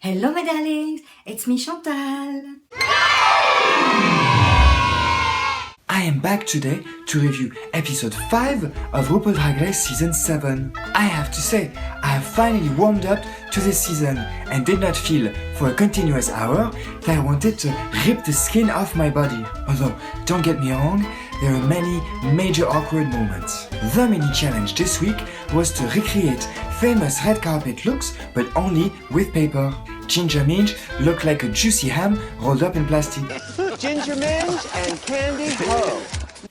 Hello my darlings, it's me Chantal. I am back today to review episode 5 of RuPaul's Drag Race season 7. I have to say, I have finally warmed up to this season and did not feel for a continuous hour that I wanted to rip the skin off my body. Although, don't get me wrong, there are many major awkward moments. The mini challenge this week was to recreate famous red carpet looks, but only with paper. Ginger Minge looked like a juicy ham rolled up in plastic. Ginger Minge and Candy Ho.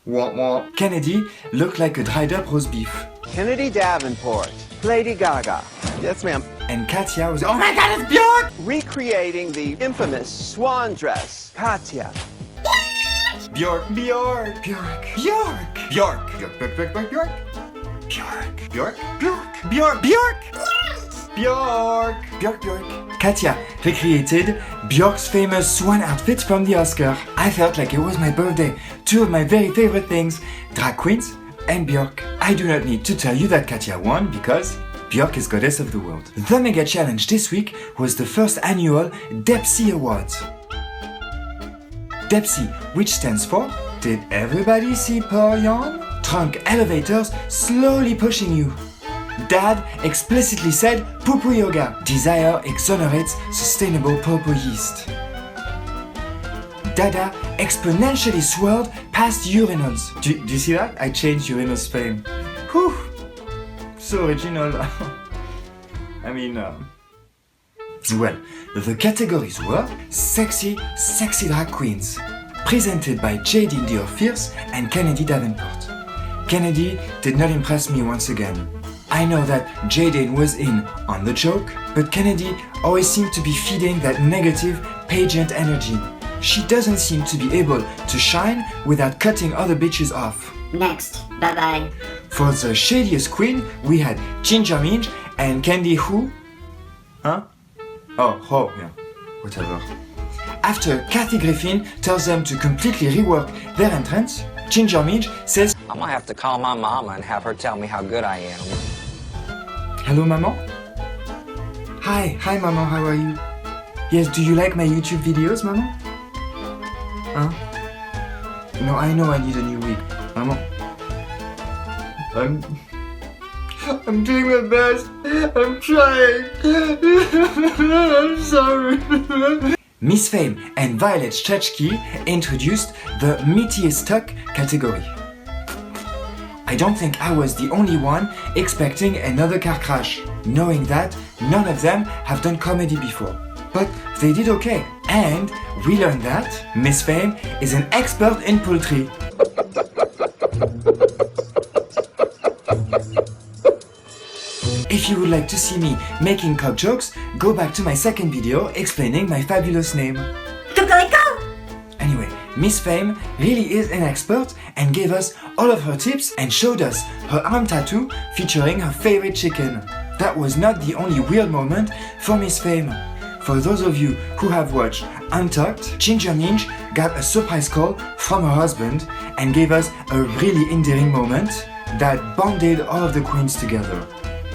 Wah wah. Kennedy looked like a dried up roast beef. Kennedy Davenport. Lady Gaga. Yes, ma'am. And Katya was, oh my god, it's Bjork! Recreating the infamous swan dress. Katya. Bjork, Bjork, Bjork, Bjork, Bjork, Bjork, Bjork, Bjork, Bjork, Bjork, Bjork, Bjork, Bjork, Bjork, Bjork, Bjork. Katya recreated Bjork's famous swan outfit from the Oscar. I felt like it was my birthday. Two of my very favorite things, drag queens and Bjork. I do not need to tell you that Katya won because Bjork is goddess of the world. The mega challenge this week was the first annual Depsy Awards. Depsy, which stands for Did everybody see Pearl yawn? Trunk elevators slowly pushing you. Dad explicitly said poo-poo yoga. Desire exonerates sustainable purple yeast. Dada exponentially swirled past urinals. Do you see that? I changed urinals fame. Whew. So original. Well, the categories were Sexy Drag Queens, presented by Jade Dior Fierce and Kennedy Davenport. Kennedy did not impress me once again. I know that Jaden was in on the joke, but Kennedy always seemed to be feeding that negative pageant energy. She doesn't seem to be able to shine without cutting other bitches off. Next, bye bye. For the shadiest queen, we had Ginger Minge and Candy Who? Huh? Oh, yeah, whatever. After Kathy Griffin tells them to completely rework their entrance, Ginger Minge says, I'm gonna have to call my mama and have her tell me how good I am. Hello, Maman? Hi, Maman, how are you? Yes, do you like my YouTube videos, Maman? Huh? No, I know I need a new wig. Maman. I'm doing my best. I'm trying. I'm sorry. Miss Fame and Violet Chachki introduced the meatiest tuck category. I don't think I was the only one expecting another car crash, knowing that none of them have done comedy before. But they did okay, and we learned that Miss Fame is an expert in poultry. If you would like to see me making cock jokes, go back to my second video explaining my fabulous name. Cocorico! Anyway, Miss Fame really is an expert and gave us all of her tips and showed us her arm tattoo featuring her favorite chicken. That was not the only weird moment for Miss Fame. For those of you who have watched Untucked, Ginger Minge got a surprise call from her husband and gave us a really endearing moment that bonded all of the queens together.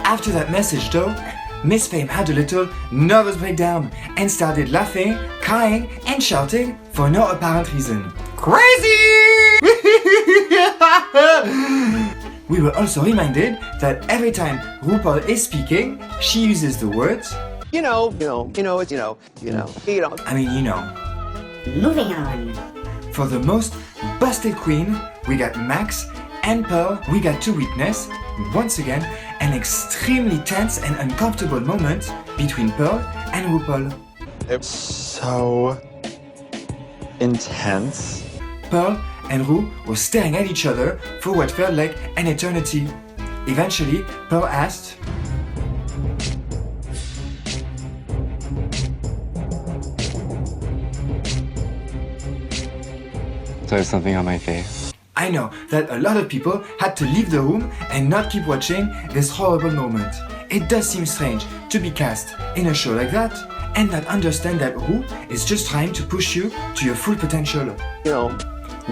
After that message though, Miss Fame had a little nervous breakdown and started laughing, crying and shouting for no apparent reason. Crazy! We were also reminded that every time RuPaul is speaking, she uses the words You know. Moving on. For the most busted queen, we got Max and Pearl. We got to witness, once again, an extremely tense and uncomfortable moment between Pearl and RuPaul. It's so intense. Pearl and Ru were staring at each other for what felt like an eternity. Eventually, Pearl asked, So there's something on my face. I know that a lot of people had to leave the room and not keep watching this horrible moment. It does seem strange to be cast in a show like that and not understand that Ru is just trying to push you to your full potential.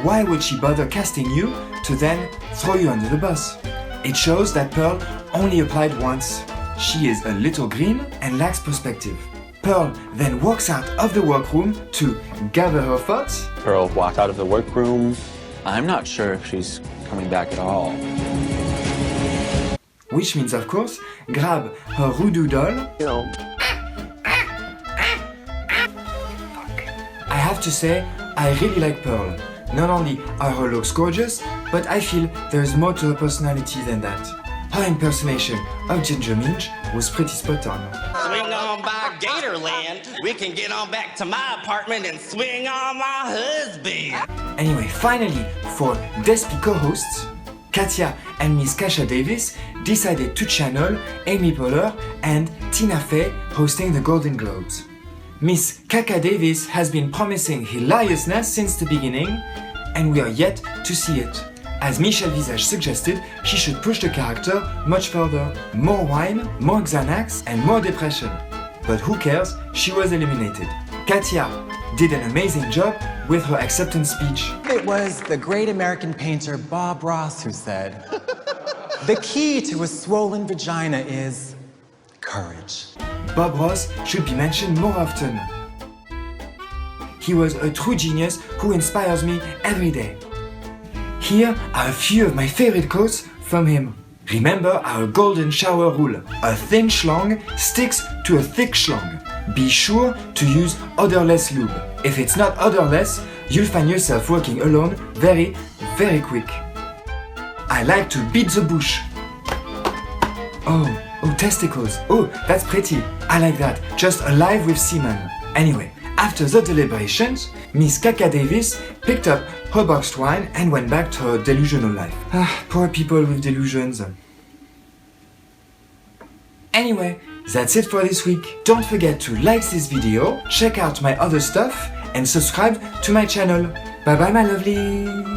Why would she bother casting you to then throw you under the bus? It shows that Pearl only applied once. She is a little green and lacks perspective. Pearl then walks out of the workroom to gather her thoughts. Pearl walked out of the workroom. I'm not sure if she's coming back at all. Which means, of course, grab her voodoo doll. You know, I have to say, I really like Pearl. Not only are her looks gorgeous, but I feel there's more to her personality than that. Her impersonation of Ginger Minj was pretty spot on. Swing on by Gatorland. We can get on back to my apartment and swing on my husband. Anyway, finally, for Despi co-hosts, Katya and Miss Kasha Davis decided to channel Amy Poehler and Tina Fey hosting the Golden Globes. Miss Kaka Davis has been promising hilariousness since the beginning, and we are yet to see it. As Michel Visage suggested, she should push the character much further. More wine, more Xanax, and more depression. But who cares, she was eliminated. Katya did an amazing job with her acceptance speech. It was the great American painter Bob Ross who said, "The key to a swollen vagina is courage." Bob Ross should be mentioned more often. He was a true genius who inspires me every day. Here are a few of my favorite quotes from him. Remember our golden shower rule. A thin schlong sticks to a thick schlong. Be sure to use odorless lube. If it's not odorless, you'll find yourself working alone very, very quick. I like to beat the bush. Oh, testicles. Oh, that's pretty. I like that. Just alive with semen. Anyway, after the deliberations, Miss Kaka Davis picked up her boxed wine and went back to her delusional life. Poor people with delusions. Anyway, that's it for this week. Don't forget to like this video, check out my other stuff, and subscribe to my channel. Bye bye, my lovelies!